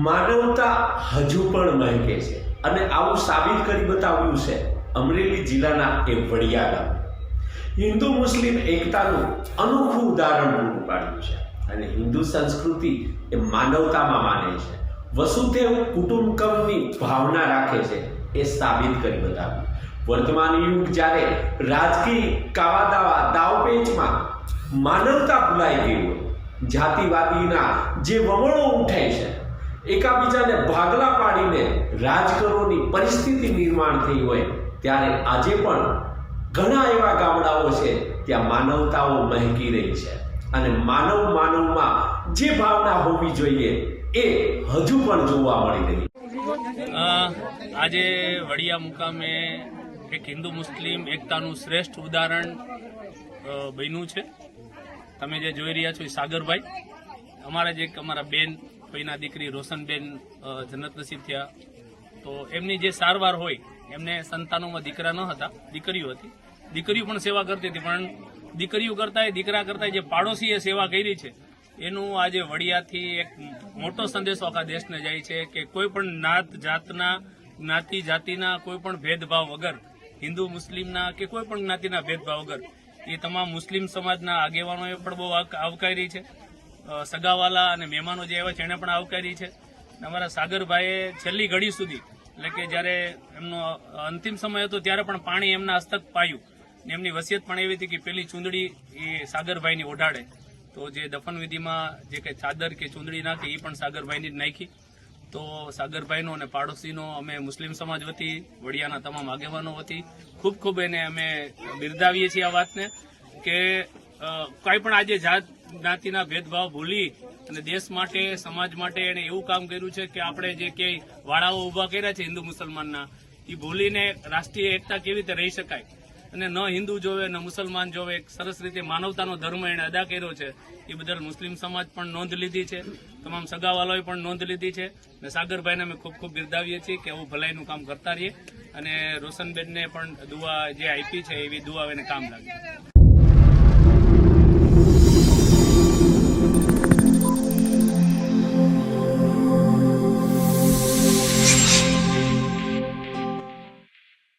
માનવતા હજુ પણ મહેકે છે અને આવું સાબિત કરી બતાવ્યું છે અમરેલી જિલ્લાના એક વડિયા ગામ હિન્દુ મુસ્લિમ એકતાનું અનોખું ઉદાહરણ પૂરું પાડ્યું છે અને હિન્દુ સંસ્કૃતિ એ માનવતામાં માને છે, વસુધૈવ કુટુંબકમની ભાવના રાખે છે એ સાબિત કરી બતાવ્યું। વર્તમાન યુગ જ્યારે રાજકીય કાવાદાવા દાવપેચમાં માનવતા ભૂલાઈ ગઈ હોય, જાતિવાદીના જે વમળો ઉઠે છે, એકાબીજાને ભાગલા પાડીને રાજકરોની પરિસ્થિતિ નિર્માણ થઈ હોય, ત્યારે આજે પણ ઘણા એવા ગામડાઓ છે ત્યાં માનવતાઓ મહેકી રહી છે અને માનવમાં જે ભાવના હોવી જોઈએ એ હજુ પણ જોવા મળી રહી। આજે વડિયા મુકામે એક હિન્દુ મુસ્લિમ એકતાનું શ્રેષ્ઠ ઉદાહરણ બન્યું છે। તમે જે જોઈ રહ્યા છો એ સાગરભાઈ, અમારા બેન ભાઈના દીકરી રોશનબેન જન્નત નસીબ થયા, તો એમની જે સારવાર હોય, એમને સંતાનોમાં દીકરા ન હતા, દીકરીઓ હતી, દીકરીઓ પણ સેવા કરતી હતી, પણ દીકરીઓ કરતા દીકરા કરતા જે પાડોશીએ સેવા કરી છે એનું આજે વડિયાથી એક મોટો સંદેશો આખા દેશને જાય છે કે કોઈ પણ નાત જાતના જ્ઞાતિ જાતિના કોઈ પણ ભેદભાવ વગર, હિન્દુ મુસ્લિમના કે કોઈ પણ જ્ઞાતિના ભેદભાવ વગર એ તમામ મુસ્લિમ સમાજના આગેવાનોએ પણ બહુ આવકારી છે, સગાવાલા અને મહેમાનો જે આવ્યા છે એને પણ આવકારી છે। અમારા સાગરભાઈએ છેલ્લી ઘડી સુધી, એટલે કે જ્યારે એમનો અંતિમ સમય હતો ત્યારે પણ પાણી એમના હસ્તક પાયું ને એમની વસિયત પણ એવી હતી કે પેલી ચૂંદડી એ સાગરભાઈની ઓઢાડે, તો જે દફનવિધિમાં જે કંઈ ચાદર કે ચૂંદડી નાખી એ પણ સાગરભાઈની જ નાખી। તો સાગરભાઈનો અને પાડોશીનો અમે મુસ્લિમ સમાજ વતી, વડિયાના તમામ આગેવાનો વતી ખૂબ ખૂબ એને અમે બિરદાવીએ છીએ આ વાતને કે કંઈ પણ આજે જાત જ્ઞાતિના ભેદભાવ ભૂલી અને દેશ માટે, સમાજ માટે એને એવું કામ કર્યું છે કે આપણે જે ક્યાંય વાળાઓ ઊભા કર્યા છે હિન્દુ મુસલમાનના, એ ભૂલીને રાષ્ટ્રીય એકતા કેવી રીતે રહી શકાય અને ન હિન્દુ જોવે ન મુસલમાન જોવે, એક સરસ રીતે માનવતાનો ધર્મ એને અદા કર્યો છે, એ બદલ મુસ્લિમ સમાજ પણ નોંધ લીધી છે, તમામ સગાવાલોએ પણ નોંધ લીધી છે અને સાગરભાઈને અમે ખૂબ ખૂબ બિરદાવીએ છીએ કે આવું ભલાઈનું કામ કરતા રહીએ અને રોશનબેનને પણ દુઆ જે આપી છે એવી દુઆ એને કામ લાગે।